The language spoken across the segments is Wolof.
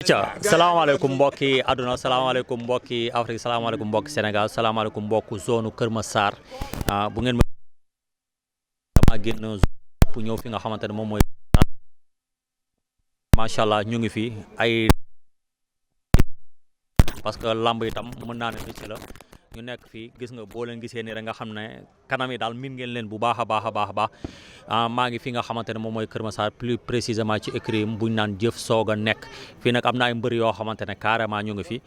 acca salaamaaleykum mbokki àdduna salaamaaleykum mbokki Afrique salaamaaleykum mbokki Sénégal salaamaaleykum mbokku zone Kër Massar bu ngeen dama génn pour ñëw fi nga xamante ne moom mooy macha allah ñu ngi fi ay parce que lamb itam mën naa ne ci la ñu nekk fii gis nga boo leen gisee nii rek nga xam ne kanam yi daal miin ngeen leen bu baax a baax a baax a baax maa ngi fi nga xamante ne moom mooy Kër Massar plus précisément ci écurie buñ naan jëf soog a nekk fii nag am na ay mbër yoo xamante ne carrément ñu ngi fi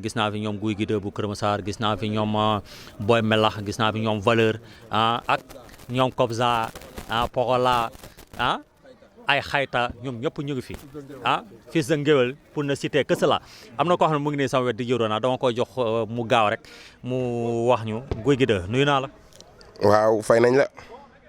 gis naa fi ñoom Guy gi bu Kër Massar gis naa fi ñoom Boy Melax gis naa fi ñoom Valeur ak ñoom Kobza Pokola ay xayta ñoom ñëpp ñu ngi fi fils de Ngéwél pour ne citer que cela am na koo xam ne mu ngi nii sama wet di jëroon dama koy jox mu gaaw rek mu wax ñu Guy gi nuyu naa la. waaw fay nañ la.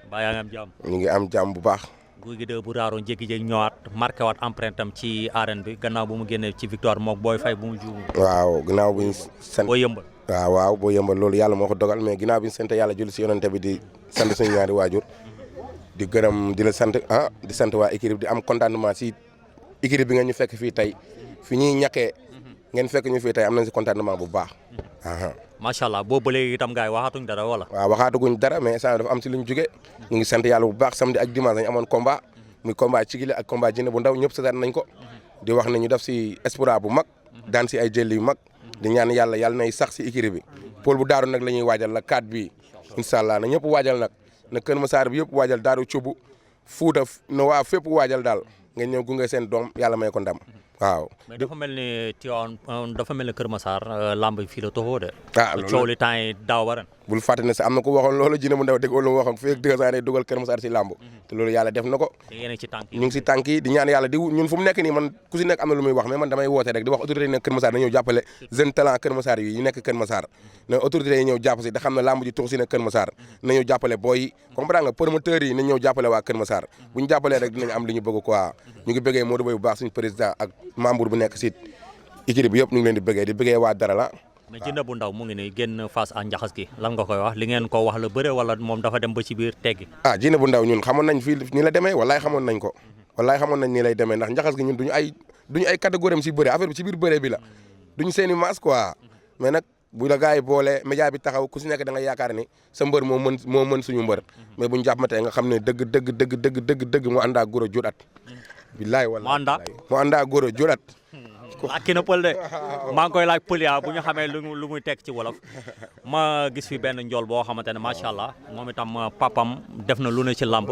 mbaa yaa ngi am jàmm. ñu ngi am jàmm bu baax. Guy gi bu raaroon jékki-jékki ñëwaat marqué waat empreinte am ci arène bi gannaaw bu mu génnee ci victoire moog Boy Faye bu mu juum. waaw gannaaw bu ñu sant. boo yëmbal. waaw boo yëmbal loolu yàlla moo ko dogal mais ginnaaw bi ñu sant yàlla julli si yonente bi di sant suñu ñaari waajur di gërëm di la sant di sant waa équipe di am contentement si équipe bi nga ñu fekk fii tey fi ñuy ñàkkee ngeen fekk ñu fii tey am nañ si contentement bu baax. macha allah boobu ba léegi itam gars yi waxaatuñ dara wala. waaw waxaatuguñ dara mais saa dafa am si lu ñu jógee ñu ngi sant yàlla bu baax samedi ak dimanche dañu amoon combat muy combat Cigile ak combat Jinne bu ndaw ñëpp seetaan nañ ko di wax ne ñu def si espoir bu mag daan si ay jël yu mag di ñaan yàlla nay sax si équipe bi Paul bu daaru nag la ñuy waajal la 4 bi incha allah na ñëpp waajal nag. na Kër Massar bi yëpp waajal daaru cubu Fuuta na waa fépp waajal daal nga ñëw gunge seen doom yàlla may ko ndam waaw. mais dafa mel ni Tivaouane dafa mel ni Kër Massar lamb fii la toxoo de. loolu coow li temps yi daaw ba ren. bul fàtte ne sax am na ko waxoon loolu Jinne bu ndaw dégg lu mu waxoon fii ak 2 ans day dugal Kër Massar si lamb te loolu yàlla def na ko. te yéen ci tànk yi ñu ngi si tànk yi di ñaan yàlla di ñun fu mu nekk nii man ku si nekk am na lu muy wax mais man damay woote rek di wax autorité yi nekk Kër Massar na ñëw jàppale jeune talent Kër Massar yi ñu nekk Kër Massar na autorité yi ñëw jàpp si da xam ne lamb ji tux si nekk Kër Massar na ñëw jàppale booy yi comprendre nga promoteurs yi na ñëw jàppale waa Kër Massar bu ñu jàppalee rek dinañ am li ñu bëgg quoi ñu ngi bëggee Modou Boy bu baax suñu président ak membre bu nekk si équipe bi yëpp ñu ngi leen di bëggee waa dara la. mais Jinne bu ndaw mu ngi nii génn face à njaxas gi lan nga koy wax li ngeen ko wax la bëre wala moom dafa dem ba ci biir teggi. Jinne bu ndaw ñun xamoon nañ fii nii la demee wallaay xamoon nañ ko wallaay xamoon nañ nii lay demee ndax njaxas gi ñun duñu ay catégorie am si bëre affaire bi ci biir bëre bi la duñu seeni masse quoi mais nag bu la gars yi boole média bi taxaw ku si nekk da nga yaakaar ni sa mbër moo mën suñu mbër mais buñu jàppamatee nga xam ne dëgg mu àndaa góor a jóotat billaay wallaay mu àndaa góor a jóotat làkki na pël de maa ngi koy laaj pël yaa bu ñu xamee lu muy tekk ci wolof ma gis fi benn njool boo xamante ne macha allah moom itam papam def na lu ne ci làmb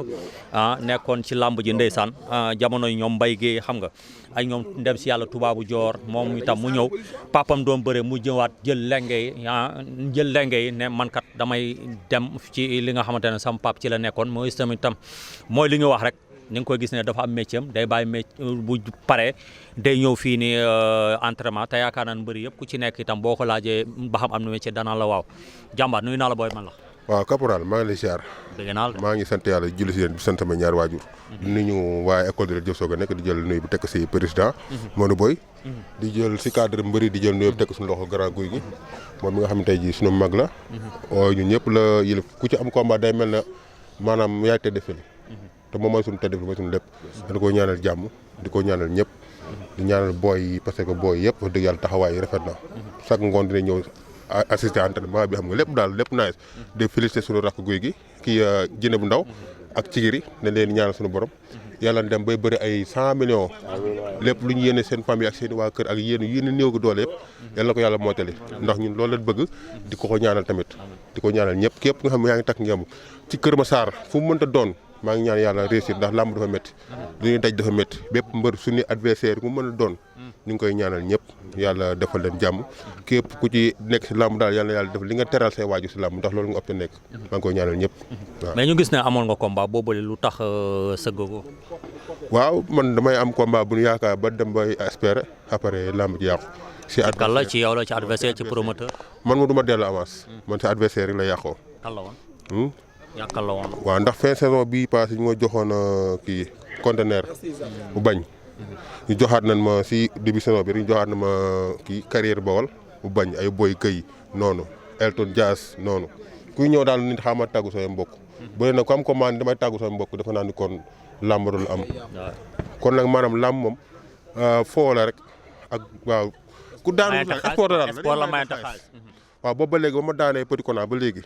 nekkoon ci làmb ji ndeysaan jamono ñoom mbay gi xam nga ay ñoom ndem si yàlla tubaabu joor moom itam mu ñëw papam doon bëre mu jëwaat jël lenge yi ne man kat damay dem ci li nga xamante ne sama pap ci la nekkoon mooy itam mooy li ñu wax rek ni nga koy gis ne dafa am métier am day bàyyi métier bu paree day ñëw fii ni entraînement te yaakaar naa mbëri yëpp ku ci nekk itam boo ko laajee ba xam am na métier danaa la waaw jàmbaar nuyu naa la booy man la. waaw caporal maa ngi lay siyaar. dëgg naa la maa ngi sant yàlla julli si yéen di sant ma ñaari waajur. di nuyu waa école de Jëf Soga nekk di jël nuyu bu tekk si président. Modou Boy. di jël si cadre mbëri di jël nuyu bu tekk suñu loxo grand guy gi. moom mi nga xam ne tey jii suñu mag la. ooy ñun ñëpp la yëlëf ku ci am combat day mel na maanaam yaay tëdd fële te moom mooy suñu tëdd mooy suñu lépp di ko ñaanal jàmm di ko ñaanal ñëpp di ñaanal booy yi parce que booy yëpp wax dëgg yàlla taxawaay yi rafet na chaque ngoon dina ñëw assister entraînement bi xam nga lépp daal lépp nice de féliciter suñu rakk guy gi kii Jinne bu ndaw ak Cigiri ne leen ñaanal suñu borom yàlla dem bay bëri ay 100 millions lépp lu ñu yéene seen famille ak seen waa kër ak yéen néew ko doole yëpp yàlla na ko yàlla mootali ndax ñun loolu lañ bëgg di ko ñaanal tamit di ko ñaanal ñëpp képp nga xam ne yaa ngi takk ngeen ci Kër Massar fu mu mënta doon maa ngi ñaan yàlla réussir ndax làmb dafa métti lu ñuy daj dafa métti bépp mbër suñu adversaire mu mën a doon ñu ngi koy ñaanal ñëpp yàlla defal leen jàmm képp ku ci nekk si làmb daal yàlla def li nga teral say waaju si làmb ndax loolu nga ëpp te nekk maa ngi koy ñaanal ñëpp waaw. mais ñu gis ne amoon nga combat boobule lu tax sëgg ko. waaw man damay am combat bu ñu yaakaar ba dem bay espérer après làmb ji yàqu. si kan la ci yow la ci adversaire ci promoteur. man ma du ma dellu avance. man si adversaire yi la yàqoo. kan la woon. yàqal la woon. waaw ndax fin saison bii passé ñu ma joxoon kii conteneur bu bañ. ñu joxaat nañ ma si début saison bi ñu joxaat na ma kii carrière Bawol bu bañ ay boy këy noonu Elton Dias noonu kuy ñëw daal nit xaama tàggu say mbokk. bu dee nag ku am commande damay tàggu say mbokk dafa naa ni kon làmb dul am. kon nag maanaam làmb moom foo la rek ak waaw ku daanu sport daal sport la mayante xaalis waaw boobu ba léegi ba ma daanee Petit Kona ba léegi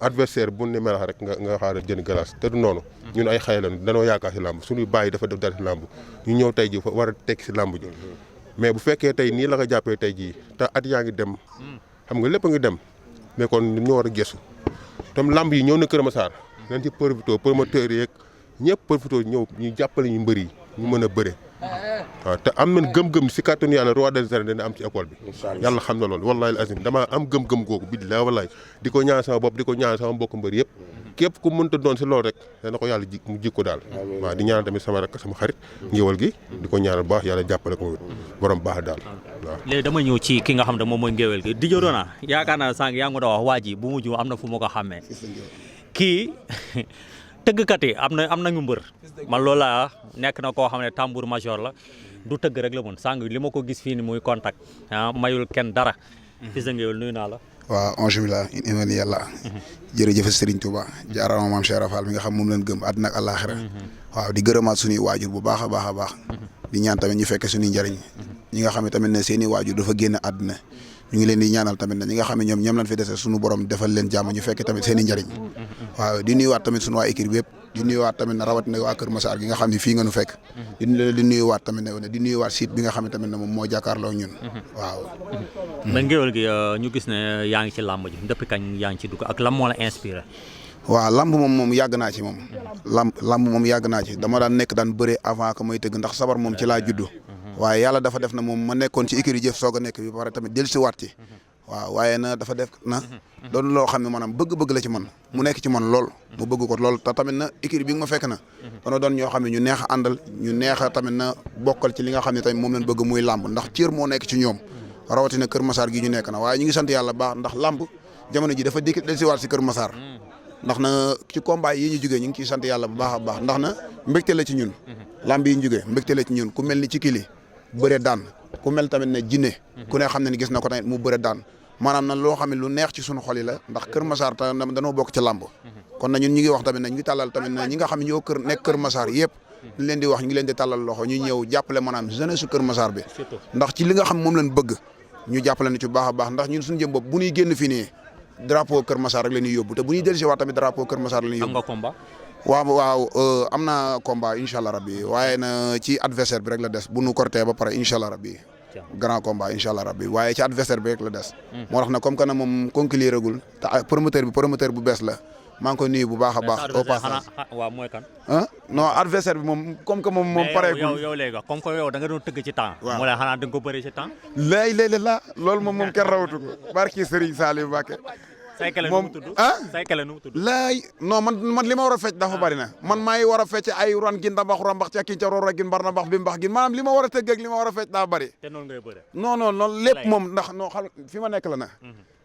adversaire bu ne melax rek nga xaar jënd glace te du noonu ñun ay xale lañu danoo yaakaar si làmb suñuy bàyyi dafa def dara si làmb ñu ñëw tey ji fa war a tekk si làmb ji mais bu fekkee tey nii la nga jàppee tey jii te at yaa ngi dem xam nga lépp a ngi dem mais kon ñoo war a gëstu tam làmb yi ñëw na Kër Massar nañ ci profité promoteurs yeeg ñëpp profité ñëw ñu jàppale ñu mbër yi ñu mën a bëre waaw te am nañ gëm-gëm si kàttanu yàlla roi des arènes dina am ci école bi yàlla xam na loolu wallahi azim damaa am gëm-gëm googu billahi wallahi di ko ñaan sama bopp di ko ñaan sama mbokk mbër yëpp képp ku mënta doon si loolu rek dana ko yàlla mu jikko daal waaw di ñaan tamit sama rek sama xarit ngéwal gi di ko ñaanal baax yàlla jàppale ko borom baax daal waaw léegi dama ñëw ci ki nga xam ne moom mooy ngéwal gi di jodoona yaakaar naa sànq yaa ngi doon wax waa ji bu mujj am na fu ma ko xàmmee kii tëggkat yi am nañu mbër man loolu laa nekk na koo xam ne tambour major la du tëgg rek la mën sàng li ma ko gis fii ni muy contact mayul kenn dara Fils de Nguéweul nuyu naa la waaw ange-billah in yàlla jërëjëf Serigne Touba jaaraama maam Cheikh Rafal mi nga xam moom leen gëm àddina ak àllaaxira waaw di gërëmaat suñuy waajur bu baax a baax a baax di ñaan tamit ñu fekke suñuy njëriñ ñi nga xam ne tamit ne seeni waajur dafa génn àddina ñu ngi leen di ñaanal tamit ne ñi nga xam ne ñoom lañ fi dese suñu borom defal leen jàmm ñu fekke tamit seeni njëriñ waaw di nuyuwaat tamit suñu waa équipe bi yëpp di nuyuwaat tamit ne rawatina waa Kër Massar gi nga xam ne fii nga nu fekk di nuyuwaat tamit ne di nuyuwaat site bi nga xam ne tamit ne moom moo jàkkaarloo ñun waaw mais Nguéweul gi ñu gis ne yaa ngi ci làmb ji depuis kañ yaa ngi ci dugg ak lan moo la inspiré waaw lamb moom yàgg naa ci moom lamb moom yàgg naa ci dama daan nekk daan bëre avant que may tëgg ndax sabar moom ci laa juddu waaye yàlla dafa def na moom ma nekkoon ci écurie Jëf soog a nekk bi pare tamit dellusiwaat ci waaw waaye na dafa def na doon loo xam ne maanaam bëgg-bëgg la ci man mu nekk ci man lool mu bëgg ko lool te tamit na écurie bi nga ma fekk na dana doon ñoo xam ne ñu neex a àndal ñu neex a tamit na bokkal ci li nga xam ne tamit moom leen bëgg muy làmb ndax cër moo nekk ci ñoom rawatina Kër Massar gi ñu nekk na waaye ñu ngi sant yàlla baax ndax làmb jamono ji dafa dellusiwaat si Kër Massar ndax na ci combat yi ñu jógee ñu ngi ciy sant yàlla bu baax a baax ndax na mbégte la ci ñun làmb yi ñu jógee mbégte la ci ñun ku mel ni ci kili bëre daan ku mel tamit ne jinne ku ne xam ne ni gis na ko tamit mu bëre daan maanaam na loo xam ne lu neex ci suñu xol yi la ndax Kër Massar ta danoo bokk ci làmb kon na ñun ñi ngi wax tamit ne ñu ngi tàllal tamit ne ñi nga xam ne ñoo nekk Kër Massar yëpp ñu leen di wax ñu ngi leen di tàllal loxo ñu ñëw jàppale maanaam jeunesse su Kër Massar bi ndax ci li nga xam moom lañ bëgg ñu jàppale ni ci baax a baax ndax ñun suñu jëm bopp bu ñuy génn fii nii drapeau Kër Massar rek la ñuy yóbbu te bu ñuy dellusi waat tamit drapeau Kër Massar la ñuy yóbbu. am nga combat. waaw am na combat incha allah rabbi waaye na ci adversaire bi rek la des bu nu kortee ba pare incha allah rabbi grand combat incha allah rabbi waaye ci adversaire bi rek la des. moo tax na comme que ne moom conclure agul te promoteur bu bees la maa ngi koy nuyu bu baax a baax. au passage waaw mooy kan. non adversaire bi moom comme que moom pareegul. yow léegi comme que yow da nga doon tëgg ci temps. waaw mu ne xanaa da nga ko bëri ci temps. léeg-léeg la loolu moom kenn rawatu ko barki Serigne Saliou Mbacké. saykale nu mu tudd saykale nu mu tudd laay non man li ma war a fecc dafa bari na man maa ngi war a fecc ay ron gin da mbax rambax ca kin ca roor a gin mbar na mbax bi mbax gin maanaam li ma war a tëgg ak li ma war a fecc daa bari te noonu ngay bëre non lépp moom ndax non xam fi ma nekk la na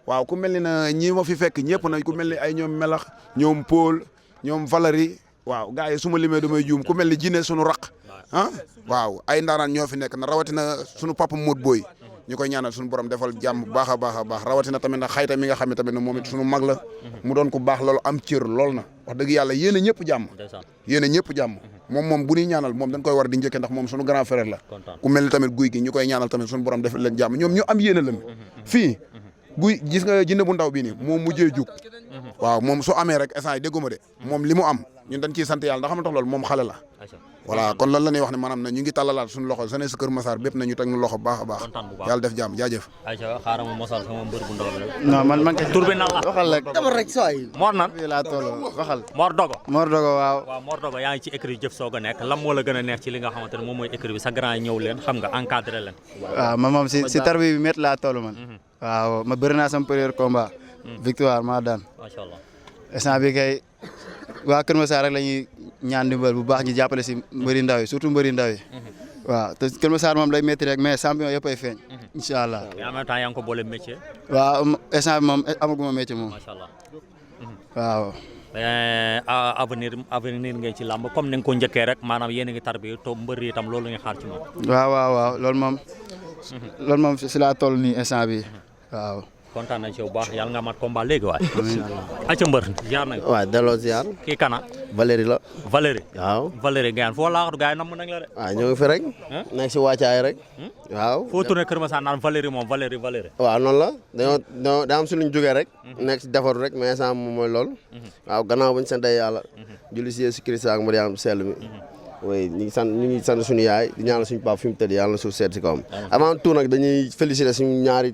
waaw ku mel ni na ñi ma fi fekk ñëpp na ku mel ni ay ñoom melax ñoom Paul ñoom Valérie waaw gars yi su ma limee damay juum ku mel ni Jinne sunu raq waaw ay ndaanaan ñoo fi nekk na rawatina sunu papa Modou Boy ñu koy ñaanal suñu borom defal jàmm bu baax a baax a baax rawatina tamit nag xayta mi nga xam ne tamit moom it suñu mag la mu doon ku baax loolu am cër lool na wax dëgg yàlla yéene ñëpp jàmm moom bu ñuy ñaanal moom dañ koy war di njëkke ndax moom suñu grand frère la ku mel ni tamit guy gi ñu koy ñaanal tamit suñu borom defal leen jàmm ñoom ñu am yéene lam fii guy gis nga Jinne bu ndaw bii nii moom mujjee jug waaw moom su amee rek instant yi dégguma de moom li mu am ñun dañ ciy sant yàlla ndax xam nga tax loolu moom xale la voilà kon loolu la ñuy wax ne maanaam ne ñu ngi tàllalaat suñu loxo jeunesse Kër Massar bépp na ñu teg ñu loxo baax a baax yàlla def jàmm jaajëf ayca xaaral ma mosal sama mbër bu ndaw bi non man kay tur bi nan la waxal rek dama rek sooy Mor nan fii laa toll waxal Mor Dogo waaw Mor Dogo yaa ngi ci écurie Jëf soog a nekk lan moo la gën a neex ci li nga xamante ne moom mooy écurie bi sa grand yi ñëw leen xam nga encadré leen waaw man moom si tarbi bi métti laa toll man waaw ma bëri naa sama premier combat victoire maa daan macha allah instant bi kay waa Kër Massar rek la ñuy ñaan ndimbal bu baax ñu jàppale si mbëri ndaw yi surtout mbëri ndaw yi waaw te Kër Massar moom day métti rek mais champion yëpp ay feeñ incha allah en même temps yaa ngi ko boole métier waaw instant bi moom amaguma métier moom macha allah waaw avenir ngeen ci làmb comme ni nga ko njëkkee rek maanaam yéen a ngi tar bi to mbër yi itam loolu nga xaar ci moom waaw loolu moom si laa toll nii instant bi waaw kontaan nañ ci bu baax yàlla nga mat combat léegi waay. acca mbër ziar nañ waaw delloo ziar. kii kana Valérie la. Valérie. waaw Valérie Guèye foo laaxatu gars yi namm nañ la de. waaw ñoo ngi fi rek. nekk si wàccaay rek. waaw. foo tourné Kër Masar naan Valérie moom Valérie. waaw noonu la dañoo daa am si luñ jógee rek. nekk si defaru rek mais instant moom mooy loolu. waaw gannaaw bañ sant yàlla. julli si Yeesu Kirista ak Mariam sell mi. oui ñu ngi sant suñu yaay di ñaanal suñu papa fi mu tëdd yàlla na suuf seet si kawam. avant tout nag dañuy féliciter suñu ñaari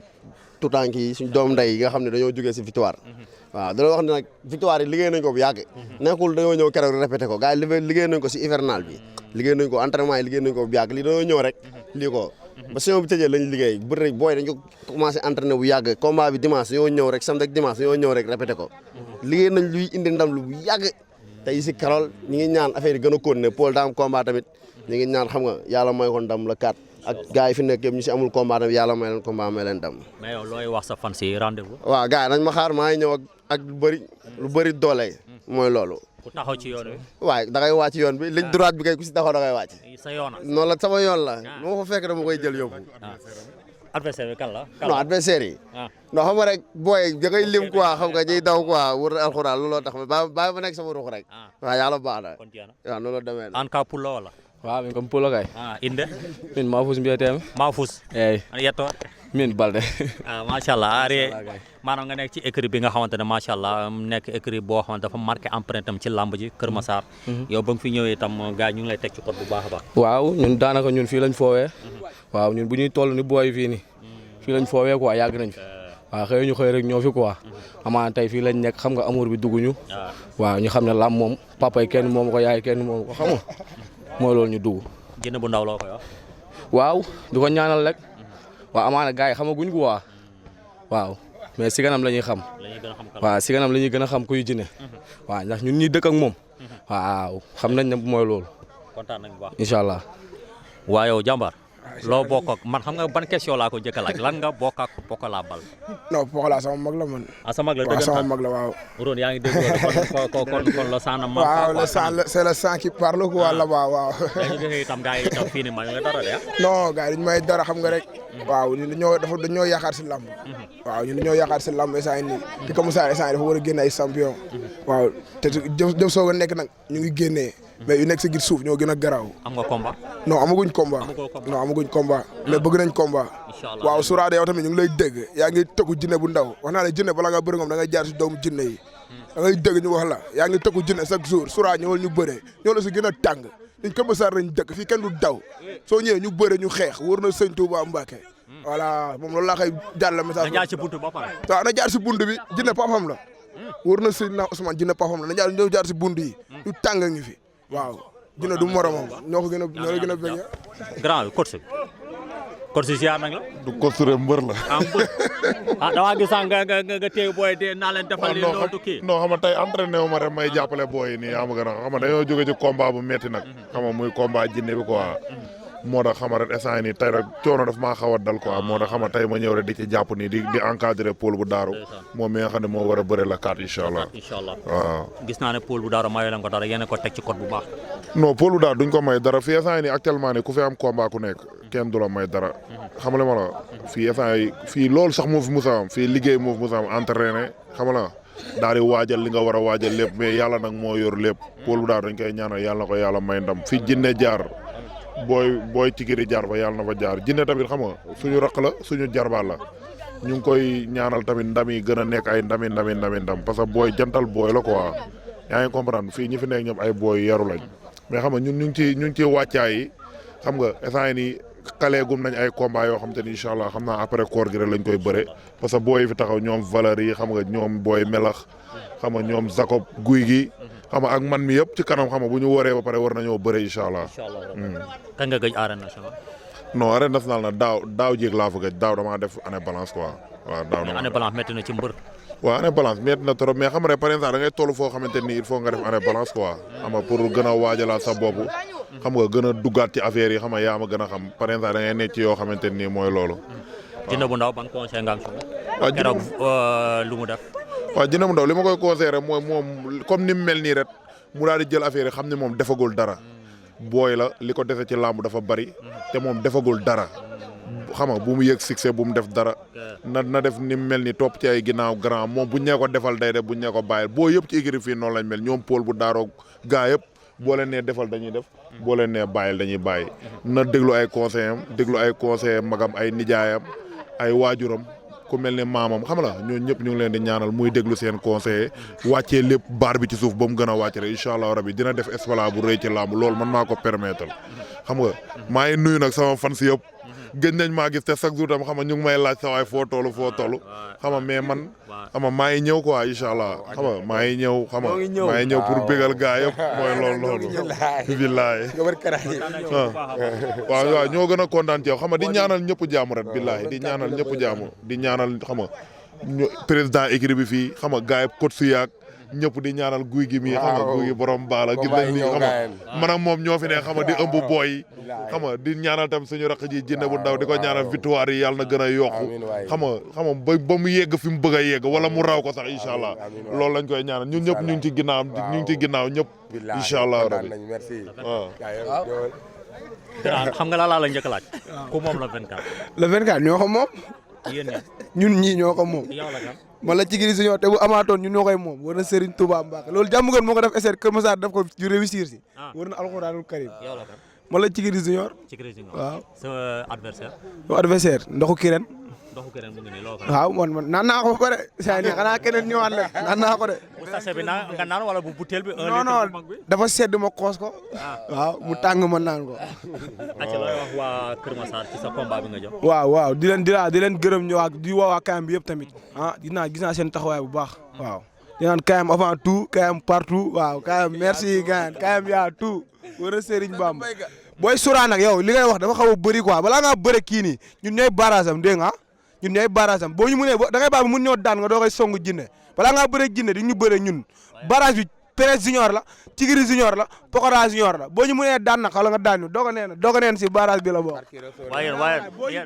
tuutànk yi suñu doom ndey yi nga xam ne dañoo jógee si victoire. waaw dañoo wax ne nag victoire yi liggéey nañ ko bu yàgg. nekkul dañoo ñëw keroog répété ko gars yi liggéey nañ ko si hivernal bi. liggéey nañ ko entraînement yi liggéey nañ ko bu yàgg lii dañoo ñëw rek lii ko ba saison bi tëjee lañ liggéey bu rek booy dañ ko commencé entraîné bu yàgg combat bi dimanche dañoo ñëw rek samedi ak dimanche dañoo ñëw rek répété ko liggéey nañ luy indi ndam lu bu yàgg tey si Karol ñi ngi ñaan affaire yi gën a continuer Paul daa am combat tamit ñi ngi ñaan xam nga yàlla may ko ndam la 4 ak gars yi fi nekk yëpp ñu si amul combat tamit yàlla may leen combat may leen ndam. mais yow looy wax sa fan si rendez-vous. waaw gars yi nañ ma xaar maa ngi ñëw ak lu bëri doole mooy loolu. ku taxaw ci yoon wi. waaye da ngay wàcc yoon bi ligne droite bi kay ku si taxaw da ngay wàcc. sa yoon noonu la sama yoon la moo ko fekk dama koy jël yóbbu. adversaire bi kan la. non adversaire yi. non xam nga rek booy da ngay lim quoi xam nga ñuy daw quoi wër alxuraan looloo tax bàyyi ma nekk sama ruux rek. waaw yàlla baax na. waaw noonu la demee an ka pulo wala. waaw min kom pulo kay. inde. min Mahfous mbiyetema. Mahfous. eeyi. yetto. min Balde. macha allah ari maanaam nga nekk ci écurie bi nga xamante ne macha allah nekk écurie boo xamante dafa marqué empreinte am ci làmb ji Kër Massar. yow ba nga fi ñëwee itam gars yi ñu ngi lay teg ci code bu baax a baax. waaw ñun daanaka ñun fii lañ foowee. waaw ñun bu ñuy toll ni booy fii nii. fii lañ foowee quoi yàgg nañ fi. waaw xëy ñu xëy rek ñoo fi quoi. amaana tey fii lañ nekk xam nga amour bi dugg ñu. waaw ñu xam ne làmb moom papa yi kenn moom ko yaay kenn moom ko xam nga mooy loolu ñu dugg. Jinne bu ndaw loo koy wax. waaw di ko ñaanal rek. waaw amaana gars yi xamaguñ ko waa. waaw mais si kanam la ñuy xam. waaw si kanam la ñuy gën a xam kuy Jinne. waaw ndax ñun ñuy dëkk ak moom. waaw xam nañ ne mooy loolu. kontaan nañ bu baax incha allah. waa yow jàmbaar. loo bokk ak man xam nga ban question laa ko njëkk a laaj lan nga bokk ak Pokola Bal. non Pokola sama mag la man. sa mag la waaw sama mag la waaw. Ron yaa ngi dégg kon le sang na man. waaw le sang c'est le sang qui parle quoi là-bas waaw. dañu gisee itam gars yi itam fii nii ma nga dara de non gars yi dañu may dara xam nga rek. waaw ñun dañoo yaakaar si lamb. waaw ñun dañoo yaakaar si lamb instant yii nii. di ko Moussa instant yii dafa war a génne ay champion. waaw te jëf soog a nekk nag ñu ngi génnee. mais yu nekk si gir suuf ñoo gën a garaaw. am nga combat. non amaguñ combat. non amaguñ combat. mais bëgg nañ combat. waaw Sourade yow tamit ñu ngi lay dégg yaa ngi tëkku Jinne bu ndaw wax naa ne Jinne bala nga bëri ngoom da ngay jaar si doomu Jinne yi. da ngay dégg ñu wax la yaa ngi tëkku Jinne chaque jour Sourade ñëwal ñu bëree ñoo la si gën a tàng ñun Kër Massar lañ dëkk fii kenn du daw soo ñëwee ñu bëre ñu xeex wóor na sëñ Touba Mbacké. voilà moom loolu laa koy jàll message. na jaar si buntu ba pare. waaw na jaar si buntu bi Jinne papam la. wóor na sëñ na Ousmane Jinne papam la na jaar si buntu yi ñu tàng ngi fi waaw Jinne du moromam ñoo ko gën a bëgg. grand coach si ziar nañ la. du coach rek mbër la. damaa gis nga téye booy de naa leen defal loolu du kii. non xam nga tey entraîné wu ma rek may jàppale booy yi nii xam nga xam nga dañoo jóge ci combat bu metti nag. xam nga muy combat Jinne bi quoi. moo tax xam nga rek instant yii nii tey rek coono daf maa xaw a dal quoi moo tax xam nga tey ma ñëw rek di ci jàpp nii di encadré Paul bu daaru moom mi nga xam ne moo war a bëre la 4 incha allah. waaw gis naa ne Paul bu daaru mayoo leen ko dara yéen ko teg ci code bu baax. non Paul bu daaru duñ ko may dara fii instant yii nii actuellement nii ku fi am combat ku nekk kenn du la may dara. xam nga li ma la fii instant yii fii loolu sax moo fi musa am fii liggéey moo fi musa am entraîné xam nga daal di waajal li nga war a waajal lépp mais yàlla nag moo yor lépp Paul bu daaru dañ koy ñaanal yàlla na ko yàlla may ndam fii Jinne jaar booy tigiri jaar fa yàlla na fa jaar Jinne tamit xam nga suñu raq la suñu jarbaal la ñu ngi koy ñaanal tamit ndam yi gën a nekk ay ndam parce que booy jantal booy la quoi yaa ngi comprendre fii ñi fi nekk ñoom ay booy yaru lañ mais xam nga ñun ñu ngi ci wàccaay yi xam nga instant yii nii kaleegum nañ ay combat yoo xam te ni incha allah xam naa après koor gi rek lañ koy bëre parce que booy yi fi taxaw ñoom valeur yi xam nga ñoom booy melax xam nga ñoom Jacob guy gi xam nga ak man mi yëpp ci kanam xam nga bu ñu waree ba pare war nañoo bëre incha allah. kan nga gëj arène nationale. non arène nationale nag daaw jéeg laa fa gëj daaw damaa def année balance quoi. waaw daaw année balance métti na ci mbër. waaw année balance métti na trop mais xam nga par exemple da ngay toll foo xamante ni il faut nga def année balance quoi. xam nga pour gën a waajalaat sa bopp. xam nga gën a duggaat ci affaire yi xam nga yaa ma gën a xam par exemple da ngay nekk ci yoo xamante ni mooy loolu. Jinne bu ndaw ban conseil nga am si waaw keroog lu mu def. waaw Jinne bu ndaw li ma koy conseillé mooy moom comme ni mu mel nii rek mu daal di jël affaire yi xam ne moom defagul dara booy la li ko dese ci làmb dafa bari te moom defagul dara xam nga bu mu yëg succès bu mu def dara na def ni mu mel ni topp ci ay ginnaaw grand moom buñ nee ko defal day def buñ nee ko bàyyil boo yëpp ci écurie fii noonu lañ mel ñoom Paul bu daaroo gaa yëpp boo leen nee defal dañuy def boo leen nee bàyyil dañuy bàyyi na déglu ay conseil am déglu ay conseil magam ay nijaayam ay waajuram ku mel ne maamam xam la ñooñu ñëpp ñu ngi leen di ñaanal muy déglu seen conseil wàccee lépp baar bi ci suuf ba mu gën a wàcc rek incha allah rabi dina def espoir bu rëy ci làmb loolu man maa ko permettre xam nga maa ngi nuyu nag sama fans yëpp gëj nañ maa gis te chaque jour tam xam nga ñu ngi may laaj sa waay foo toll xam nga mais man xam nga maa ngi ñëw quoi incha allah xam nga maa ngi ñëw xam nga maa ngi ñëw pour bégal gaa yëpp mooy loolu billaay waaw ñoo gën a kontaan ci yow xam nga di ñaanal ñëpp jaamu rek billaay di ñaanal ñëpp jaamu di ñaanal xam nga président écurie bi fii xam nga gaa yëpp coach su yaag ñëpp di ñaanal guy gi mii xam nga guy gi borom baala gis nañ ni xam nga man ak moom ñoo fi ne xam nga di ëmb booy xam nga di ñaanal tam suñu raq ji jinne bu ndaw di ko ñaanal victoire yi yàlla na gën a yokku xam nga ba mu yegg fi mu bëgg a yegg wala mu raw ko sax incha allah loolu lañ koy ñaanal ñun ñëpp ñu ngi ci ginnaaw ñëpp incha allah rabbi waaw xam nga laa la njëkk laaj ku moom la 24 le 24 ñoo ko moom yéen ñun ñii ñoo ko moom yow la kan man la Tigiri Junior te bu amaatoon ñun ñoo koy moom war na Serigne Touba Mbacke loolu jàmm ngeen moo ko def essai Kër Massar def ko ju réussir si war na alxuraanul karim yow la kan man la Tigiri Junior waaw sa adversaire sama adversaire ndoxu Kirène ndoxu Kirène mu ngi nii loo ko waaw man naan naa ko ba pare saa ni xanaa keneen ñëwaat la naan naa ko de bu sachet bi nga naan wala bu butéel bi non dafa sedd ma xoos ko waaw mu tàng ma naan ko acca looy wax waa Kër Massar ci sa combat bi nga jox waaw di leen gërëm ñëwaat di woo waa KM bi yëpp tamit gis naa seen taxawaay bu baax waaw di naan KM avant tout KM partout waaw KM merci gaan KM yaa tout war a Serigne Bamba booy Soura nag yow li ngay wax dafa xaw a bëri quoi balaa ngaa bëre kii nii ñun ñooy barrage am dégg nga ñun ñooy barrage am boo ñu mënee da ngay baax mun ñoo daan nga doo koy songu jinne balaa ngaa bëre jinne di ñu bëre ñun barrage bi Pérez Junior la Tigiri Junior la Pokora Junior la boo ñu mënee daan nag xala nga daan ñu doog a neen si barrage bi la bokk. waaye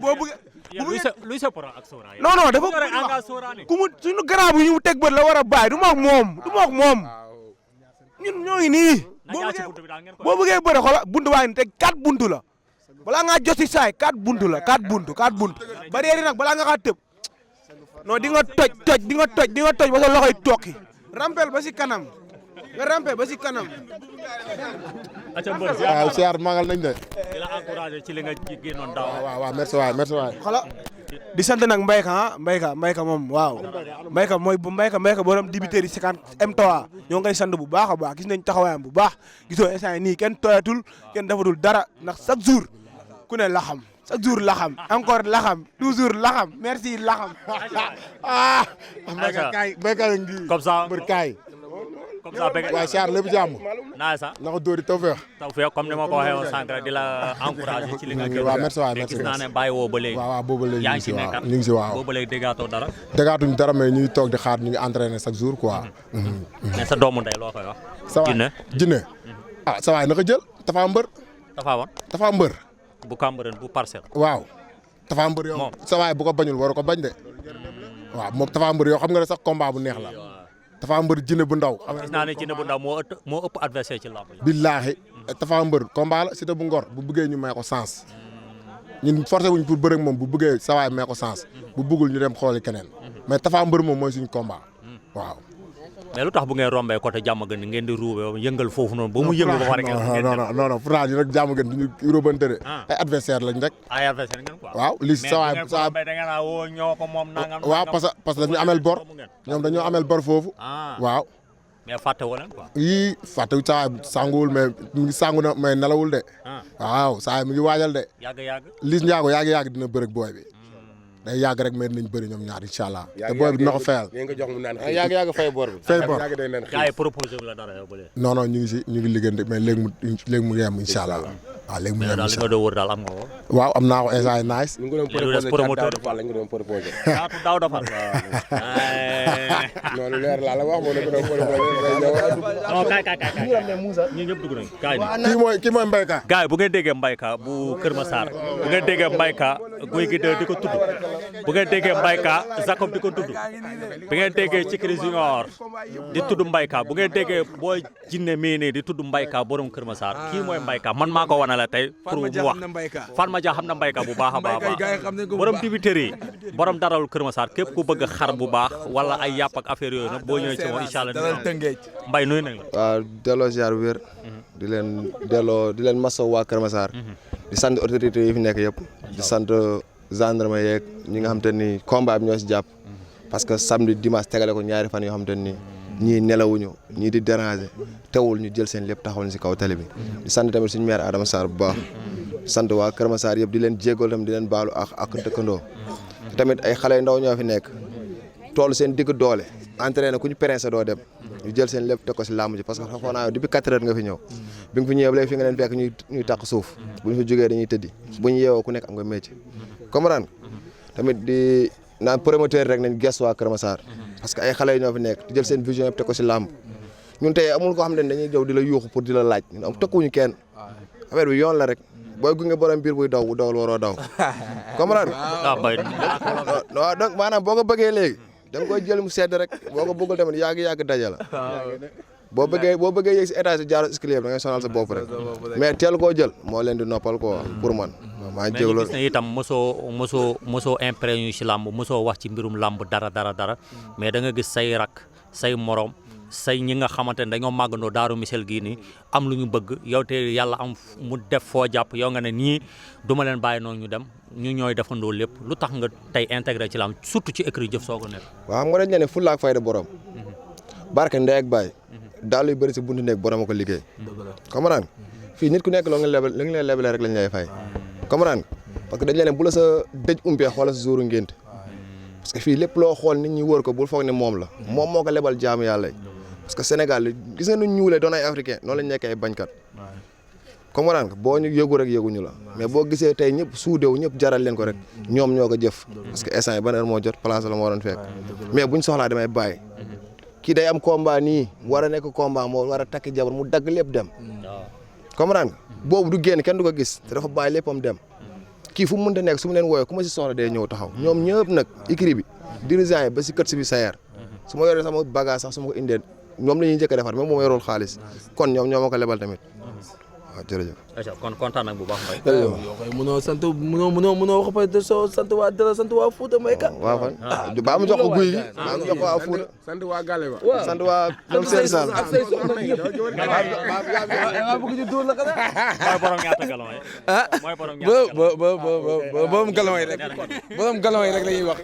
boo bëggee luy sa problème ak Soura non dafa ku mu suñu grand bu ñu teg bët la war a bàyyi du ma ak moom ñun ñoo ngi nii boo bëggee bëre xola buntu waa ngi te 4 buntu la balaa ngaa joti saay 4 buntu la 4 buntu barrière yi nag balaa nga xaa tëb non di nga toj ba sa loxoy tokki rampel ba si kanam nga rampel ba si kanam waaw siyaar magal nañ de di la encouragé ci li nga génnoon daaw waaw merci waay xola di sant nag Mbayka moom waaw Mbayka borom dibiteri yi 50 M3 ñoo ngay sant bu baax a baax gis nañ taxawaayam bu baax gisoo instant nii kenn tooyatul kenn defatul dara ndax chaque jour ku ne la xam chaque jour la xam encore la xam toujours la xam merci la xam Mbayka ngi comme ça mbër kaay comme ça waaye siyaar lépp jàmm naa sax na ko dóori tawfeex comme ni ma ko waxee woon sànq rek di la encouragé ci li nga gën waaw merci waay merci gis naa ne bàyyi woo ba léegi waaw booba léegi yaa ngi si nekkat ñu ngi si waaw booba léegi déggaatoo dara déggaatuñ dara mais ñu ngi toog di xaar ñu ngi entraîné chaque jour quoi mais sa doomu ndey loo koy wax jinne sa waay naka jël Tapha Mbeur bu Cambérène bu Parcelles waaw Tapha Mbeur yow sa waay bu ko bañul waru ko bañ de waaw moom Tapha Mbeur yow xam nga ne sax combat bu neex la Tapha Mbeur jinne bu ndaw gis naa ne jinne bu ndaw moo ëpp adversaire ci lamb billaahi Tapha Mbeur combat la Siteu bu Ngor bu bëggee ñu may ko sens ñun forcé wuñ pour bëre ak moom bu bëggee sa waay may ko sens bu bëggul ñu dem xooli keneen mais Tapha Mbeur moom mooy suñu combat waaw mais lu tax bu ngeen rombee côté Diamaguène ngeen di ruube yëngal foofu noonu ba mu yëngu ba war non pourtant ñu rek Diamaguène duñu robante de ay adversaire lañ rek ay adversaire ngeen quoi waaw li sa waay sa da ngeen a woo ñoo ko moom nangam waaw parce que dañu amel bor ñoom dañoo amel bor foofu waaw mais fàtte woo leen quoi yii fàtte sa waay sanguwul mais mi ngi sangu na mais nelawul de waaw sa waay mi ngi waajal de Liss Ndiago yàgg dina bërëg booy bi day yàgg rek mais dinañ bëri ñoom ñaar incha allah te booy bi dina ko fayal yàgg fay bor bi fay bor gars yi proposé la dara yow ba léegi non ñu ngi liggéeyante mais léegi mu yem incha allah waaw léegi mu yem incha allah li nga doon wër daal am nga ko waaw am naa ko instant nice ñu ngi doon promoteur lañ ko doon proposé daaw dafa noonu leer laa la wax moo ne ko doon proposé non kaay ñi ñëpp dugg nañ kaay kii mooy Mbayka. gars yi bu ngeen déggee Mbayka bu Kër Massar bu ngeen déggee Mbayka Guy gi di ko tudd bu ngeen déggee Mbayka Jacob di ko tudd bu ngeen déggee Cikri Junior di tudd Mbayka bu ngeen déggee booy jinne mii nii di tudd Mbayka borom Kër Massar kii mooy Mbayka man maa ko wane la tey pour mu wax Fatma Dia xam na Mbayka bu baax a baax borom dibiteri yi borom daral Kër Massar képp ku bëgg xar bu baax wala ay yàpp ak affaire yooyu nag boo ñëwee ci moom incha allah Mbaye nuyu nañ la. waaw delloo ziar bu wér di leen masaw waa Kër Massar di sant autorités yi fi nekk yëpp di sant gendarme yeeg ñi nga xam te ni combat bi ñoo si jàpp parce que samedi dimanche tegale ko ñaari fan yoo xam te ni ñii nelawuñu ñii di déranger teewul ñu jël seen lépp taxawal si kaw télé bi di sant tamit suñu maire Adama Sarr bu baax di sant waa Kër Massar yëpp di leen jégal tamit di leen baalu ak dëkkandoo tamit ay xale ndaw ñoo fi nekk tool seen digg doole entraîné ku ñu pressé doo dem ñu jël seen lépp teg ko si làmb ji parce que xamoon naa depuis 4 heures nga fi ñëw bi nga fi ñëwee ba léegi fi nga leen fekk ñuy taq suuf bu ñu fi jógee dañuy tëddi bu ñu yeewoo ku nekk am nga métier comprendre tamit di naan promoteur rek nañ gestu waa Kër Massar parce que ay xale yi ñoo fi nekk di jël seen vision yëpp teg ko si làmb ñun tey amul koo xam ne dañuy jow di la yuuxu pour di la laaj ñun am tëkkuwuñu kenn affaire bi yoon la rek booy gunge borom biir buy daw bu dawal waroo daw comprendre waaw donc maanaam boo ko bëggee léegi da nga koy jël mu sedd rek boo ko bëggul tamit yàgg daje la boo bëggee yéeg si étage jaaro escalier da ngay sonal sa bopp rek mais teel koo jël moo leen di noppal quoi pour man maa ngi jégalu gis ne itam mosoo imprégné ci làmb mosoo wax ci mbirum làmb dara mais da nga gis say rak say morom say ñi nga xamante ne dañoo màggandoo Daaru Misel gii nii am lu ñu bëgg yow te yàlla am mu def foo jàpp yow nga ne ñii duma leen bàyyi noonu ñu dem ñu ñooy defandoo lépp lu tax nga tey intégré ci làmb surtout ci écrit jëf soo ko nekk. waaw xam nga dañ ne fulla ak fayda borom barke ndey ak baay daal luy bëri si buntu nekk borom a ko liggéey comprendre fii nit ku nekk loo nga lebale rek lañ lay fay comprendre parce que dañ leen bu la sa dëj umpee xoola sa jouru ngént parce que fii lépp loo xool nit ñi wër ko bul foog ne moom la moom moo ko lebal jaamu yàlla parce que Sénégal gis nga nu ñuulee doon ay africain noonu lañ nekkee ay bañkat comprendre nga boo ñu yëgu rek yëguñu la mais boo gisee tey ñëpp suudew ñëpp jaral leen ko rek ñoom ñoo ko jëf parce que instant yi ban heure moo jot place la ma waroon fekk mais buñ soxlaa damay bàyyi kii day am combat nii war a nekk combat moo war a takki jabar mu dagg lépp dem comprendre nga boobu du génn kenn du ko gis te dafa bàyyi léppam dem kii fu mu mënta nekk su mu leen wooyee ku ma si soxla day ñëw taxaw ñoom ñëpp nag écrit bi dirigeant yi ba si kër si bi sayer su ma yoree sama bagage sax su ma ko indee ñoom la ñuy njëkk a defar même bu ma yorul xaalis kon ñoom ñoo ma ko lebal tamit waaw jërëjëf. kon kontaan nañ bu baax Mbaye. yow kay mënoo sant mënoo wax ba soo sant waa dara sant waa Fouta Mbayka. waaw fan baa mu jox ko guy gi baa mu jox ko waa Fouta sant waa Gale ba. sant waa ñoom seen sall ak say soxna ñëpp. waaw bëgg ñu dóor la kana. mooy borom ñaata galon yi. mooy borom ñaata borom galon yi rek. borom galon yi rek la ñuy wax.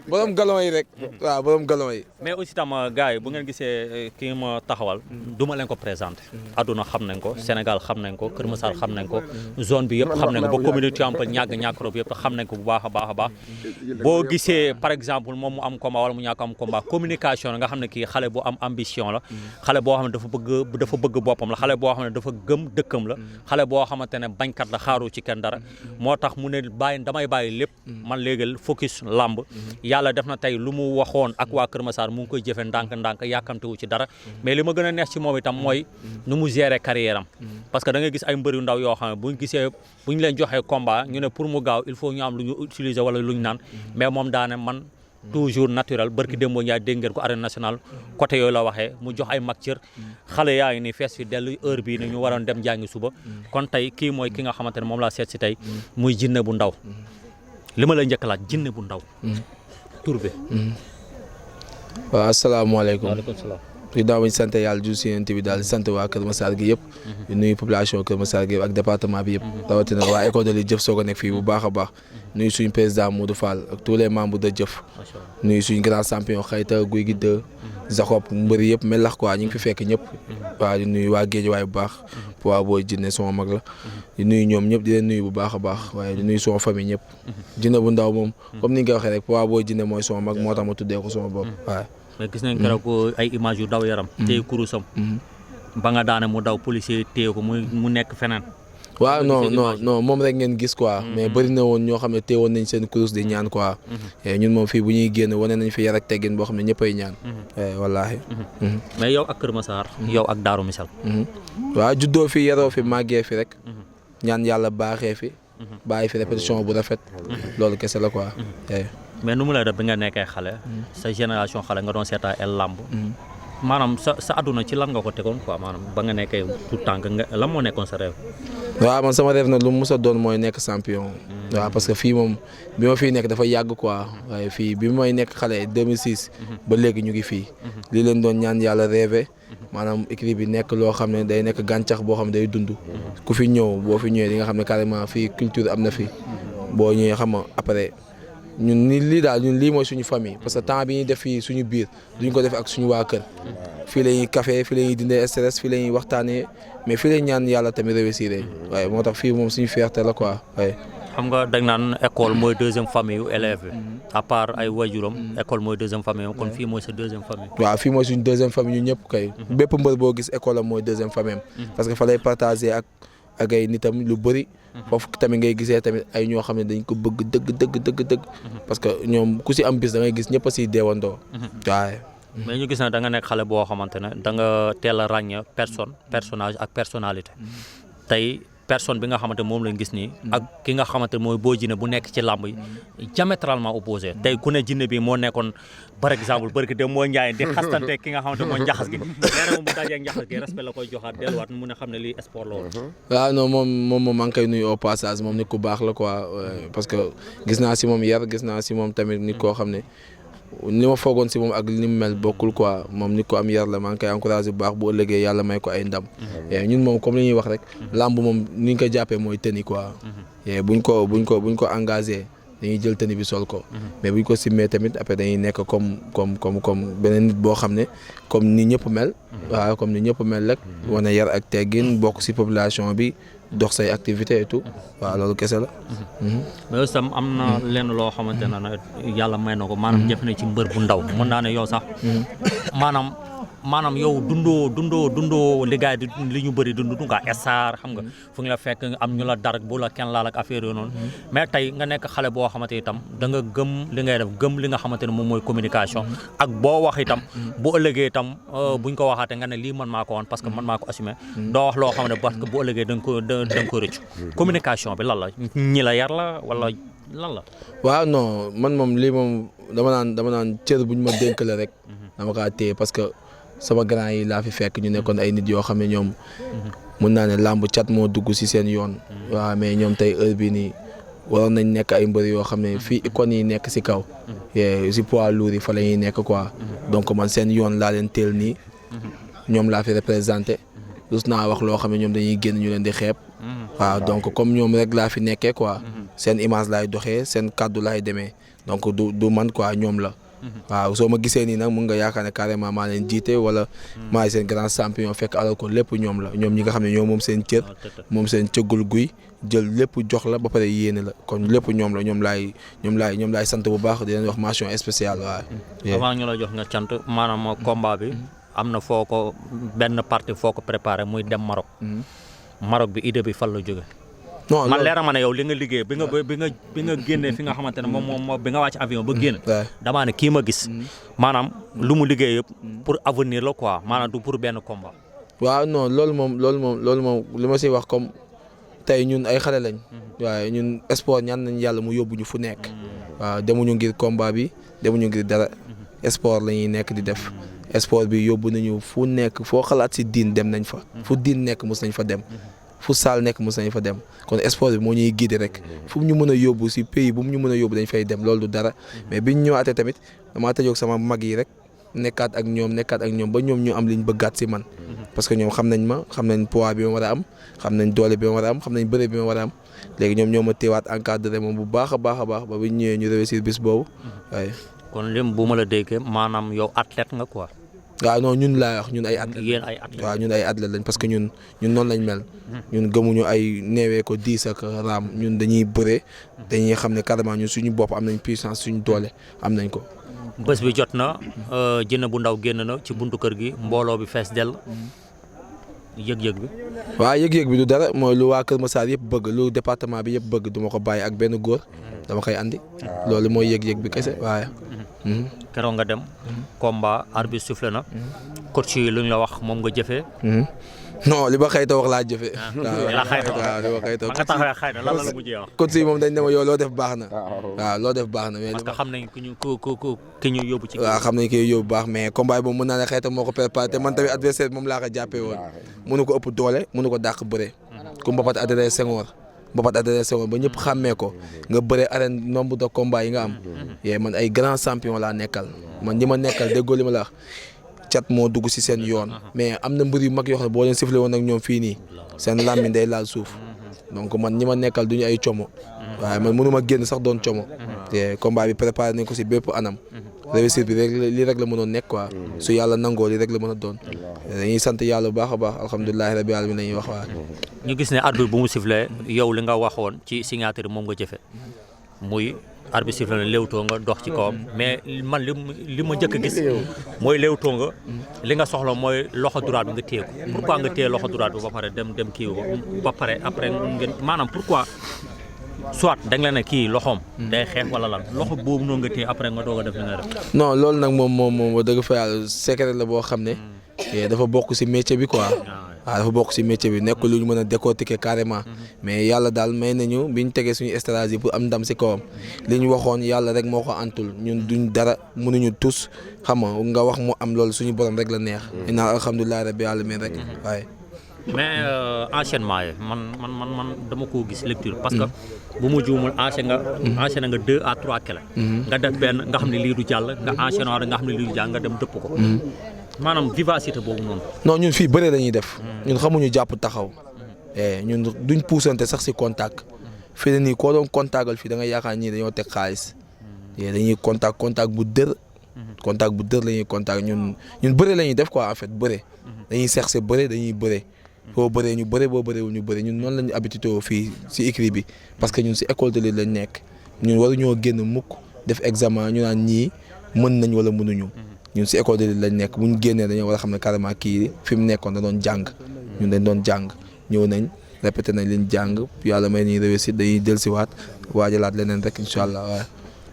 borom galon yi rek. waaw borom galon yi. mais aussi tam gars yi bu ngeen gisee kii ma taxawal du ma leen ko présenté. adduna xam nañ ko Sénégal xam nañ ko Kër Massar xam nañ ko zone bi yëpp xam nañ ko ba communauté am ñàkk rob yëpp xam nañ ko bu baax a baax boo gisee par exemple moom mu am combat wala mu ñàkk am combat communication la nga xam ne kii xale bu am ambition la xale boo xam ne dafa bëgg boppam la xale boo xam ne dafa gëm dëkkam la xale boo xamante ne bañkat la xaaru ci kenn dara moo tax mu ne damay bàyyi lépp man léegi focus lamb yàlla def na tey lu mu waxoon ak waa Kër Massar mu ngi koy jëfe ndànk yàkkamtewu ci dara mais li ma gën a neex ci moom itam mooy nu mu gérer carrière am parce que da nga gis ay mbër yu ndaw yoo xam ne buñ leen joxee combat ñu ne pour mu gaaw il faut ñu am lu ñu utiliser wala lu ñu naan mais moom daane man toujours naturel barki Demba Ndiaye dégg ngeen ko arène nationale côté yooyu la waxee mu jox ay mag cër xale yaa ngi ni fees fi dellu heure bii ni ñu waroon dem jàngi suba kon tey kii mooy ki nga xamante ne moom laa seet si tey muy jinne bu ndaw li ma lay njëkk laaj jinne bu ndaw tur bi waaw asalaamaaleykum waaleykum salaam ginnaaw ba ñu sant yàlla ju si yéen bi daal di sant waa Kër Massar gi yëpp di nuyu population Kër Massar gi yëpp ak département bi yëpp rawatina waa école de li jëf soo ko nekk fii bu baax a baax nuyu suñu président Modou Fall ak tous les membres de jëf nuyu suñu grand champion xayta guy gi de Jacob mbëri yëpp melax quoi ñu ngi fi fekk ñëpp waaw di nuyu waa Géejawaay bu baax waa booy jinne sama mag la di nuyu ñoom ñëpp di leen nuyu bu baax a baax waaye di nuyu sama famille ñëpp jinne bu ndaw moom comme ni nga ko waxee rek waa booy jinne mooy sama mag moo tax ma tuddee ko sama bopp waaw mais gis nañ keroog ay image yu daw yaram téye kurusam ba nga daane mu daw policier téye ko mu nekk feneen waaw non moom rek ngeen gis quoi. mais bëri na woon ñoo xam ne teewoon nañ seen kurus di ñaan quoi. ñun moom fii bu ñuy génn wane nañ fi yar ak teggin boo xam ne ñëppay ñaan. wallaahi. mais yow ak Kër Massar. yow ak Darou Missal. waaw juddoo fi yaroo fi màggee fi rek. ñaan yàlla baaxee fi. bàyyi fi répétition bu rafet. loolu kese la quoi. mais nu mu lay def bi nga nekkee xale. sa génération xale nga doon seetaan el làmb. maanaam sa àdduna ci lan nga ko tegoon quoi maanaam ba nga nekkee tout tànk nga lan moo nekkoon sa rêve. waaw man sama rêve nag lu mu mës a doon mooy nekk champion. waaw parce que fii moom bi ma fiy nekk dafa yàgg quoi waaye fii bi may nekk xale 2006. ba léegi ñu ngi fii. li leen doon ñaan yàlla rêvé maanaam équipe bi nekk loo xam ne day nekk gàncax boo xam ne day dund. ku fi ñëw boo fi ñëwee di nga xam ne carrément fii culture am na fi boo ñëwee xam nga après. ñun ni lii daal ñun lii mooy suñu famille parce que temps bi ñuy def fii suñu biir duñ ko def ak suñu waa kër fii la ñuy café fii la ñuy dindee stress fii la ñuy waxtaanee mais fii la ñaan yàlla tamit réussir waaye moo tax fii moom suñu fierté la quoi waaye. xam nga dañ naan école mooy deuxième famille yu élève bi à part ay wajuram école mooy deuxième famille kon fii mooy sa deuxième famille. waaw fii mooy suñu deuxième famille ñun ñëpp kay. bépp mbër boo gis école am mooy deuxième famille am parce que fa lay partager ak ay nitam lu bëri. foofu tamit ngay gisee tamit ay ñoo xam ne dañ ko bëgg dëgg parce que ñoom ku si am bis da ngay gis ñëpp a siy deewandoo. waaye. mais ñu gis ne da nga nekk xale boo xamante ne da nga teel a ràññee personnage ak personnalité tey personne bi nga xamante moom lañ gis nii. ak ki nga xamante mooy Boy Djiné bu nekk ci làmb yi diamétralement opposé tey ku ne Djiné bi moo nekkoon par exemple barki dem moo Njaay di xastante ki nga xamante mooy njaxas gi nee na moom bu dajee njaxas gi respect la koy joxaat delluwaat mu ne xam ne lii sport la woon. waaw non moom maa ngi koy nuyu au passage moom nit ku baax la quoi parce que gis naa si moom yar gis naa si moom tamit nit koo xam ne ni ma foogoon si moom ak ni mu mel bokkul quoi moom nit ko am yar la maa ngi koy encouragé bu baax bu ëllëgee yàlla may ko ay ndam. ñun moom comme li ñuy wax rek làmb moom ni ñu ko jàppee mooy tenue quoi. buñ ko engagé dañuy jël tenue bi sol ko. mais buñ ko simmee tamit après dañuy nekk comme beneen nit boo xam ne comme ni ñëpp mel. waaw comme ni ñëpp mel rek. wane yar ak teggin bokk si population bi. dox say activité et tout waaw loolu kese la. mais aussi tam am na lenn loo xamante ne yàlla may na ko maanaam jëf na ci mbër bu ndaw mën naa ne yow sax maanaam yow dundoo li gars yi li ñu bëri dund nga estar xam nga fu ñu la fekk am ñu la dar bu la kenn laal ak affaire yooyu noonu mais tey nga nekk xale boo xamante itam da nga gëm li ngay def gëm li nga xamante ne moom mooy communication ak boo wax itam bu ëllëgee itam buñ ko waxaatee nga ne lii man maa ko woon parce que man maa ko assumé doo wax loo xam ne parce que bu ëllëgee da nga ko rëccu communication bi lan la ñi la yar la wala lan la. waaw non man moom lii moom dama naan cër bu ñu ma dénk la rek dama kaa téye parce que sama grand yi laa fi fekk ñu nekkoon ay nit yoo xam ne ñoom mun naa ne làmb cat moo dugg si seen yoon. waaw mais ñoom tey heure bii nii waroon nañ nekk ay mbër yoo xam ne fii icônes yi nekk si kaw. si poids lourd yi fa la ñuy nekk quoi. donc man seen yoon laa leen teel nii. ñoom laa fi représenté. dus naa wax loo xam ne ñoom dañuy génn ñu leen di xeeb. waaw donc comme ñoom rek laa fi nekkee quoi. seen image laay doxee seen kàddu laay demee donc du man quoi ñoom la. waaw soo ma gisee nii nag mun nga yaakaar ne carrément maa leen jiite wala maay seen grand champion fekk alors que lépp ñoom la ñoom ñi nga xam ne ñoom moom seen cër moom seen cëggul guy jël lépp jox la ba pare yéene la kon lépp ñoom la ñoom laay sant bu baax di leen wax mention spéciale waaye. avant ñu la jox nga cant maanaam combat bi am na foo ko benn partie foo ko préparé muy dem Maroc. Maroc bi idée bi fan la jóge. non man leer ma ne yow li nga liggéey bi nga génnee fi nga xamante ne moom bi nga wàcc avion ba génn. damaa ne kii ma gis. maanaam lu mu liggéey yëpp pour avenir la quoi maanaam du pour benn combat. waaw non loolu moom li ma siy wax comme tey ñun ay xale lañ. waaye ñun sport ñaan nañ yàlla mu yóbbu ñu fu nekk. waaw demuñu ngir combat bi demuñu ngir dara sport la ñuy nekk di def. sport bi yóbbu nañu fu nekk foo xalaat si diin dem nañ fa. fu diin nekk mos nañ fa dem. fu saal nekk mos nañ fa dem kon sport bi moo ñuy guider rek fu mu ñu mën a yóbbu si pays bu mu ñu mën a yóbbu dañ fay dem loolu du dara mais biñ ñëwaatee tamit damaa tëjoog sama mag yi rek nekkaat ak ñoom ba ñoom ñu am liñ bëggaat si man. parce que ñoom xam nañ ma xam nañ poids bi ma war a am xam nañ doole bi ma war a am xam nañ bëre bi ma war a am léegi ñoom ñoo ma téewaat encadré moom bu baax a baax ba biñ ñëwee ñu réussir bis boobu waaye. kon lim bu ma la déggee maanaam yow athlète nga quoi. waaw non ñun laa wax ñun ay athlètes yéen ay athlètes waaw ñun ay athlètes lañ parce que ñun noonu lañ mel. ñun gëmuñu ay neewee ko diis ak raam ñun dañuy bëre. dañuy xam ne carrément ñun suñu bopp am nañ puissance suñu doole am nañ ko. bés bi jot na Djiné bu Ndaw génn na ci buntu kër gi mbooloo bi fees dell yëg-yëg bi. waaw yëg-yëg bi du dara mooy lu waa Kër Massar yëpp bëgg lu département bi yëpp bëgg du ma ko bàyyi ak benn góor dama koy andi loolu mooy yëg-yëg bi kese waaye. keroog nga dem. combat arbitre soufflé na. coach yi lu ñu la wax moom nga jëfee. non li ba xëyta wax laa jëfee. la xayta waaw li ba xëyta nga taxawee xayta lan la mujjee wax. coach yi moom dañ ne ma yow loo def baax na. waaw loo def baax na. mais parce que xam nañ ki ñu yóbbu ci. waaw xam nañ ki yóbbu baax mais combat bi moom mën naa ne xëyta moo ko préparé te man tamit adversaire moom laa ko jàppee woon. mënu ko ëpp doole mënu ko dàq bëre. ku mbapat adressé Senghor ba ñëpp xàmmee ko nga bëre arène nombre de combat yi nga am. yee man ay grand champion laa nekkal man ñi ma nekkal déggoo li ma la wax cat moo dugg si seen yoon mais am na mbër yu mag yoo xam ne boo leen sifle woon ak ñoom fii nii seen làmmiñ day laal suuf donc man ñi ma nekkal duñu ay como waaye man mënu ma génn sax doon como te combat bi préparé nañ ko si bépp anam réussir bi rek lii rek la mënoon nekk quoi su yàlla nangoo lii rek la mën a doon dañuy sant yàlla bu baax a baax alhamdulilahi rabbil alamin la ñuy wax waa ñu gis ne arbitre bu mu sifle yow li nga waxoon ci signature moom nga jëfe muy arbitre sifflé na léewtoo nga dox ci kawam mais man li ma njëkk a gis mooy léewtoo nga li nga soxla mooy loxo droite bi nga téye ko pourquoi nga téye loxo droite bi ba pare dem kii ko ba pare après ngeen maanaam pourquoi soit da nga la ne kii loxoom day xeex wala lan loxo boobu noonu nga téye après nga doog a def li nga def. non loolu nag moom wax dëgg fa yàlla secret la boo xam ne dafa bokk si métier bi quoi. waaw dafa bokk si métier bi nekk lu ñu mën a décortiquer carrément mais yàlla daal may nañu bi ñu tegee suñu stratégie pour am ndam si kawam li ñu waxoon yàlla rek moo ko antul ñun duñ dara mënuñu tus xam nga wax mu am loolu suñu borom rek la neex. inna alhamdulilah rabbil alamin rek waaye. mais enchaînement yi man dama koo gis lecture parce que bu mu juumul enchaîné nga 2 à 3 kele nga def benn nga xam ne lii du jàll nga enchaîné waat nga xam ne lii du jàll nga dem dëpp ko. maanaam vivacité boobu noonu. non ñun fii bëre lañuy def. ñun xamuñu jàpp taxaw. ñun duñ puusante sax si contact. fii nii koo doon contactal fii da nga yaakaar ñii dañoo teg xaalis. dañuy contact bu dër. contact bu dër la ñuy contact ñun bëre la ñuy def quoi en fait bëre. dañuy seex se bëre dañuy bëre. boo bëree ñu bëre boo bëreewul ñu bëre ñun noonu lañu habitué fii si écrit bi parce que ñun si école de lutte lañ nekk ñun waruñoo génn mukk def examen ñu naan ñii mën nañ wala mënuñu. ñun si école de lutte lañ nekk bu ñu génnee dañoo war a xam ne carrément kii fi mu nekkoon da doon jàng ñun dañ doon jàng ñëw nañ répété nañ liñ jàng yàlla may nañ réussite dañuy dellusiwaat waajalaat leneen rek incha allah waaye.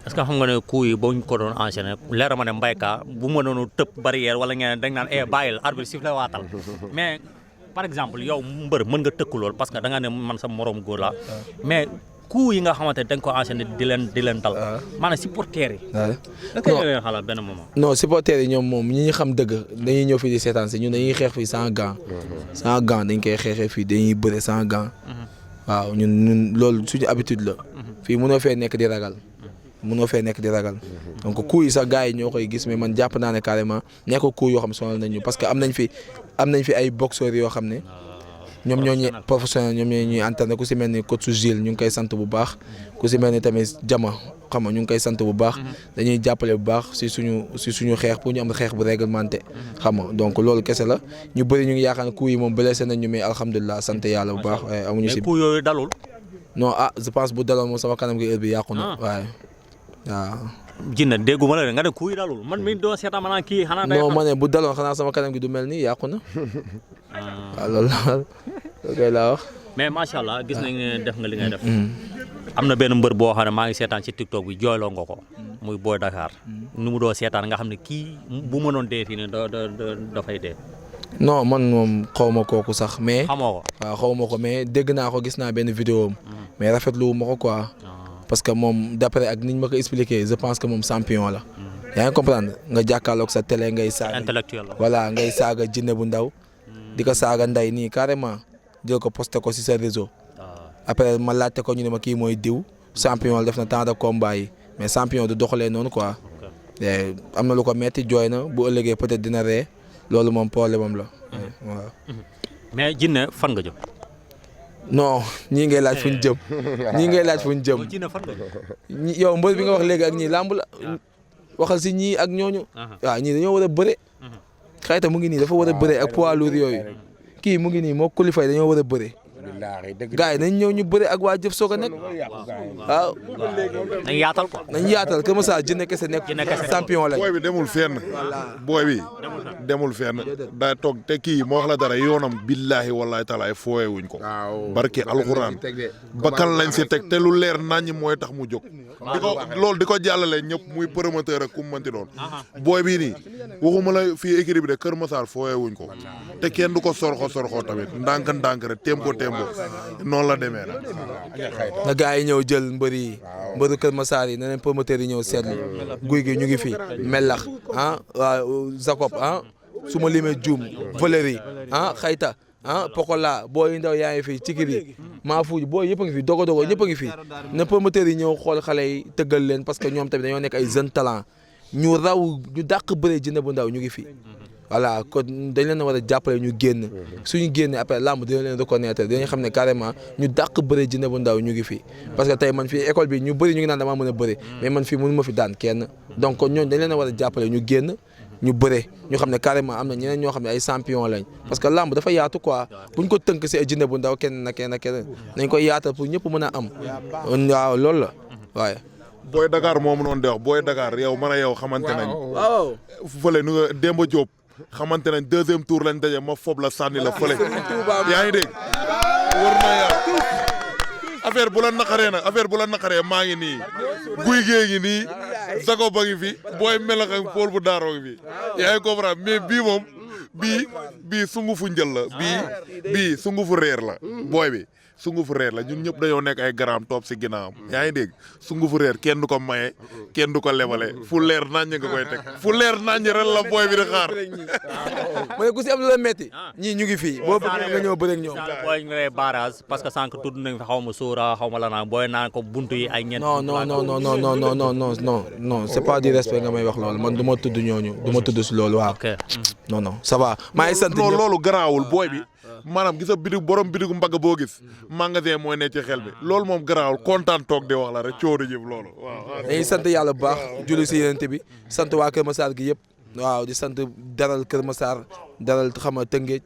est-ce que xam nga ne coup yi boo ñu ko doon enchaîner leer ma ne mbayka bu mënoon tëb barrière wala ngeen dañ naan bàyyil arbitre sifflé waatal mais par exemple yow mbër mën nga tëkku lool parce que da nga ne man sa morom góor la mais. coup yi nga xamante ne dañ ko enchaîné di leen dal. maanaam supporters yi. waaw da leen xalaat benn moment. non supporters yi ñoom moom ñi ñu xam dëgg dañuy ñëw fii di seetaan si ñun dañuy xeex fii sans gant. sans gant dañ koy xeexee fii dañuy bëre sans gant. waaw ñun loolu suñu habitude la. fii mënoo fee nekk di ragal. donc coup yi sax gars yi ñoo koy gis mais man jàpp naa ne carrément nekk coup yoo xam sonal nañ ñu parce que am nañ fi ay boxeurs yoo xam ne. ñoom ñoo ñuy professionnel ñoom ñoo ñuy entraîné ku si mel ni coach Gilles ñu ngi koy sant bu baax ku si mel ni tamit Jama xam nga ñu ngi koy sant bu baax dañuy jàppale bu baax si suñu xeex pour ñu am xeex bu réglementé xam nga donc loolu kese la ñu bëri ñu ngi yaakaar ne coup yi moom blessé nañ ñu mais alhamdulilah sant yàlla bu baax waaye amuñu si. coup yooyu dalul. non je pense bu daloon moom sama kanam gi heure bi yàqu na waaye waaw. Jinne dégguma la nga ne coup yi dalul man mi doo seetaan ma naan kii xanaa. non ma ne bu daloon xanaa sama kanam gi du mel nii yàqu na. waaw loolu la laa wax. mais macha allah gis nañ ne def nga li ngay def. am na benn mbër boo xam ne maa ngi seetaan ci TikTok bi jooyloo nga ko. muy Boy Dakar. nu mu doo seetaan nga xam ne kii bu mënoon dee fii nii dafay dee. non man moom xaw ma kooku sax mais. xamoo ko waaw xaw ma ko mais dégg naa ko gis naa benn vidéo am. mais rafetlu ma ko quoi. parce que moom d'après ak niñ ma ko expliqué je pense que moom champion la. yaa ngi comprendre nga jàkkaarloog sa télé ngay saaga. intellectuel la voilà ngay saaga jinne bu ndaw. di ko saaga nday nii carrément jël ko posté ko si sa réseau. après ma laajte ko ñu ne ma kii mooy diw champion la def na temps de combat yi mais champion du doxalee noonu quoi. am na lu ko metti jooy na bu ëllëgee peut-être dina ree loolu moom problème am la waaw. mais jinne fan nga jëm. non ñii ngay laaj fu ñu jëm. yow mbër bi nga wax léegi ak ñii làmb la waxal si ñii ak ñooñu. waaw ñii dañoo war a bëre. xayta mu ngi nii dafa war a bëre ak poids lourd yooyu kii mu ngi nii moo kulifay dañoo war a bëre gars yi nañ ñëw ñu bëre ak waa jëf soog a nekk waaw. nañ yaatal quoi. nañ yaatal Kër Massar Jinne kese nekk champion lañ. booy bi demul fenn. booy bi demul fenn. daa toog te kii moo wax la dara yoonam billaahi wallaahi taala fooye wuñ ko. barke alxuraan bakkan lañ si teg te lu leer naññ mooy tax mu jóg. di ko jàllale ñëpp muy promoteur ak ku mu mënti doon. booy bii nii waxuma la fii équipe bi de Kër Massar fooye wuñ ko te kenn du ko sorxo tamit ndànk rek tempo noonu la demee nag. na gars yi ñëw jël mbëru Kër Massar yi na leen promoteurs yi ñëw seetlu guy gi ñu ngi fi melax waa Jacob su ma limee Dioum Valérie Xayta Pokola booy ndaw yaa ngi fi Cikiri maa fuuj booy yëpp a ngi fi dogo ñëpp a ngi fi na promoteurs yi ñëw xool xale yi tëggal leen parce que ñoom tamit dañoo nekk ay jeunes talent ñu raw ñu dàq bëre Jinne bu ndaw ñu ngi fi. voilà kon dañ leen a war a jàppale ñu génn suñu génne après lamb dina leen reconnaître dañuy xam ne carrément ñu dàq bëre Jinne bu ndaw ñu ngi fi parce que tey man fii école bi ñu bëri ñu ngi naan damaa mën a bëre mais man fii mënu ma fi daan kenn donc kon ñooñu dañ leen a war a jàppale ñu génn ñu bëre ñu xam ne carrément am na ñeneen ñoo xam ne ay champion lañ parce que lamb dafa yaatu quoi buñ ko tënk si ay Jinne bu ndaw kenn nañ koy yaatal pour ñëpp mën a am waaw loolu la waaye booy Dakar moomu noonu di wax booy Dakar yow man a yow xamante nañ fële nu nga Demba Diop xamante nañ deuxième tour lañ daje ma fob la sànni la fële yaa ngi dégg war na yaa affaire bu la naqaree maa ngi nii guy gée ngi nii Zago ba ngi fi booy melax ak Paul bu daaroo ngi fi yaa ngi comprendre mais bii moom bii sungufu njël la bii sungufu reer la booy bi sungufu reer la ñun ñëpp dañoo nekk ay garaam topp si ginnaawam yaa ngi dégg sungufu reer kenn du ko maye kenn du ko lebale fu leer naññ nga koy teg fu leer naññ ren la booy bi di xaar. ma ne ku si am lu la metti ñii ñu ngi fii boo bëggee nga ñëw bëre ak ñoom. booy ñu lay barrage parce que sànq tudd nañ fi xaw ma sóora xaw ma la naan booy naan ko buntu yi ay ñeent. non c'est pas du respect nga may wax loolu man du ma tudd ñooñu du ma tudd si loolu waaw. non ça va maa ngi sant non loolu garaawul booy bi. maanaam gisa bitig borom bitigu mbagg boo gis magasin mooy ne ci xel bi loolu moom garaawul kontaan toog di wax la rek coono jëf loolu waaw. dañuy sant yàlla bu baax julli si yénente bi sant waa Kër Massar gi yëpp waaw di sant daral Kër Massar daral xam nga Tëngéej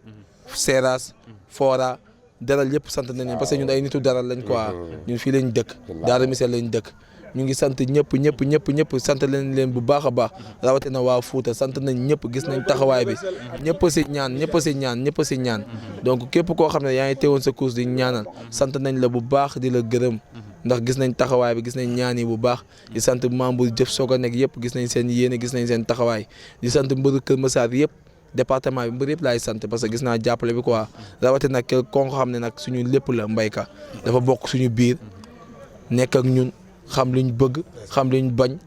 Seras Fora daral yëpp sant nañ leen parce que ñun ay nitu daral lañ quoi ñun fii lañ dëkk Daara Misel lañ dëkk ñu ngi sant ñëpp sant leen bu baax a baax rawatina waa Fuuta sant nañ ñëpp gis nañ taxawaay bi ñëpp si ñaan donc képp koo xam ne yaa ngi teewoon sa course di ñaanal sant nañ la bu baax di la gërëm ndax gis nañ taxawaay bi gis nañ ñaan yi bu baax di sant membre jëf soog a nekk yëpp gis nañ seen yéene gis nañ seen taxawaay di sant mbëru Kër Massar yëpp département bi mbër yëpp laay sant parce que gis naa jàppale bi quoi rawatina nag koo xam ne nag suñu lépp la mbayka dafa bokk suñu biir nekk ak ñun xam liñ bëgg xam liñ bañ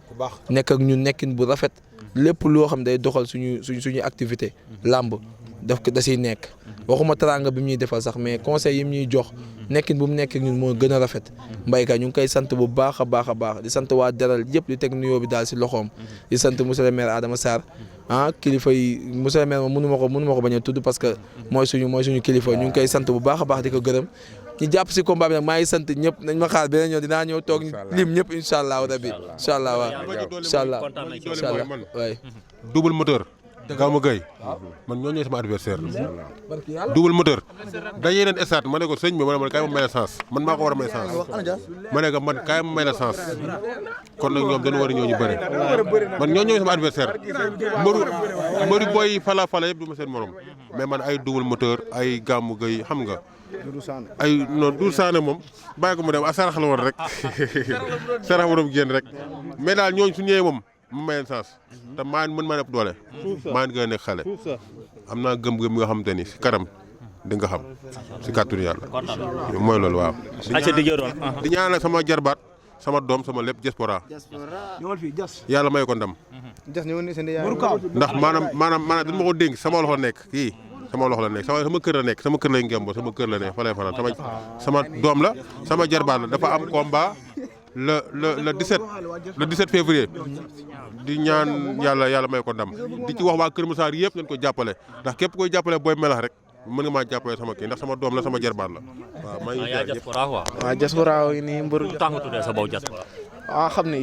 nekk ak ñun nekkin bu rafet lépp loo xam day doxal suñu activité làmb daf ko da siy nekk waxuma teraanga bi mu ñuy defal sax mais conseil yi mu ñuy jox nekkin bu mu nekk ak ñun moo gën a rafet mbayka ñu ngi koy sant bu baax a baax di sant waa daral yëpp di teg nuyoo bi daal si loxoom di sant monsieur le maire Adama Sarr kilifa yi monsieur le maire moom mënu ma ko bañ a tudd parce que mooy suñu kilifa ñu ngi koy sant bu baax a baax di ko gërëm ñu jàpp si combat bi nag maa ngi sant ñëpp nañ ma xaar beneen ñëw dinaa ñëw toog lim ñëpp incha allah rabi incha allah waaw incha allah waay double moteur Gamou Gueye man ñoo ñooy sama adversaire double moteur da yeneen stade ma ne ko sëñ bi ma ne man kaay ma may la sens man maa ko war a may sens ma ne ko man kaay ma may la sens kon nag ñoom dañu war a ñëw ñu bëri man ñoo ñooy sama adversaire mbëru booy fala yëpp du ma seen morom mais man ay double moteur ay Gamou Gueye xam nga ay non Doudou Sané moom bàyyi ko mu dem a sarax la woon rek sarax waroon génn rek mais daal ñooñu su ñëwee moom mu may leen sens te maa mën maa ëpp doole maa ngi gën a nekk xale am naa gëm-gëm bi nga xamante ni si kanam di nga xam si kàttanu yàlla mooy loolu waaw. di ñaanal sama jarbaat sama doom sama lépp diaspora yàlla may ko ndam ndax maanaam dañ ma ko dénk sama loxo nekk kii sama loxo la nekk sama kër la nekk sama kër lay ngemboo sama kër la nekk fa lay fanaan sama doom la sama jarbaat la dafa am combat le 17 février di ñaan yàlla may ko ndam di ci wax waa Kër Massar yëpp nañ ko jàppale ndax képp koy jàppale booy melax rek mën nga maa jàppale sama kii ndax sama doom la sama jarbaat la waaw maa ngi diaspora quoi waaw diaspora yi nii mbër tax nga tuddee sa bopp diaspora waaw xam ne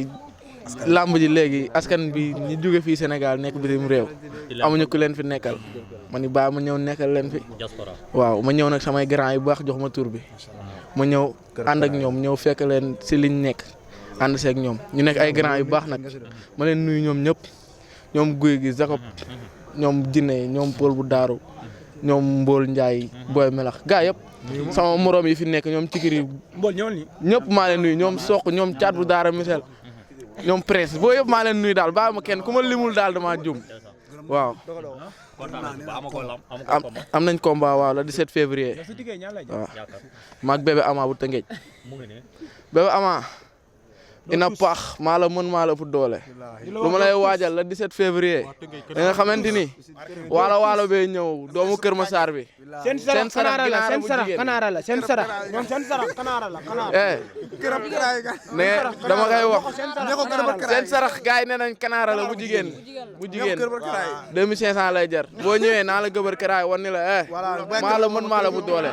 làmb ji léegi askan bi ñu jóge fii Sénégal nekk bitim réew amuñu ku leen fi nekkal ma ni baa ma ñëw nekkal leen fi waaw ma ñëw nag samay grand yu baax jox ma tur bi ma ñëw ànd ak ñoom ñëw fekk leen si liñ nekk ànd seeg ñoom ñu nekk ay grand yu baax nag ma leen nuyu ñoom ñëpp ñoom Guy gi Jacob ñoom Jinne ñoom Paul bu Daaru ñoom Mbool Ndiaye Boy Melax gaa yëpp sama morom yi fi nekk ñoom Cikiri ñëpp maa leen nuyu ñoom Soq ñoom Caat bu Daara Misel ñoom presse boo yëpp maa leen nuyu daal baa ma kenn ku ma limul daal dama jum waaw. am nañ combat waaw le 17 février waaw maag bébé Ama bu Tëngéej bébé Ama ina paax maa la mën maa la fu doole lu ma lay waajal le 17 février da nga xamante ni waalo bee ñëw doomu Kër Massar bi seen sarax kanaara la seen sarax ñoom seen sarax kanaara la ne dama koy wax seen sarax gars yi ne nañ kanaara la bu jigéen 2500 lay jar boo ñëwee naa la gëbër karaay wan ni la maa la mën maa la bu doole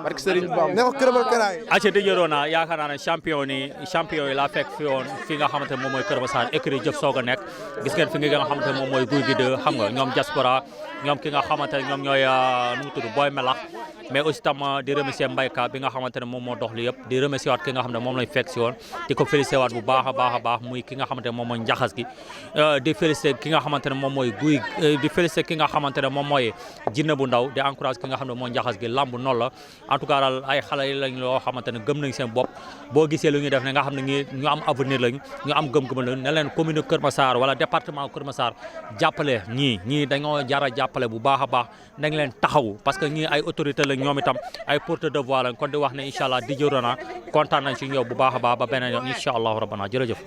parce que Serigne Bamba ne ko gëbër karaay acca dëjëroo naa yaakaar naa ne champion yi laa fekk fi woon fi nga xamante ne moom mooy Kër Massar écurie Jëf soog a nekk gis ngeen fi nga xamante ne moom mooy Guy gi de xam nga ñoom diaspora ñoom ki nga xamante ne ñoom ñooy nu mu tudd Boy Melax mais aussi tam di remercier Mbayka bi nga xamante ne moom moo dox li yëpp di remercier waat ki nga xam ne moom lañ fekk si woon di ko féliciter waat bu baax a baax muy ki nga xamante ne moom mooy njaxas gi di féliciter ki nga xamante ne moom mooy Guy di féliciter ki nga xamante ne moom mooy Jinne bu ndaw di encourage ki nga xam ne mooy njaxas gi lamb noonu la en tout cas daal ay xale yi lañ loo xamante ne gëm nañ seen bopp boo gisee lu ñuy def ne nga xam ne ñi ñu am avenir lañ ñu am gëm-gëm lañ ne leen commune Kër Massar wala département Kër Massar jàppale ñii dañoo jara jàppale bu baax a baax nañ leen taxawu parce que ñii ay autorité lañ ñoom itam ay porte de voix lañ kon di wax ne incha allah di jërona kontaan nañ ci ñëw bu baax a baax ba beneen yoon incha allahu rabbana jërëjëf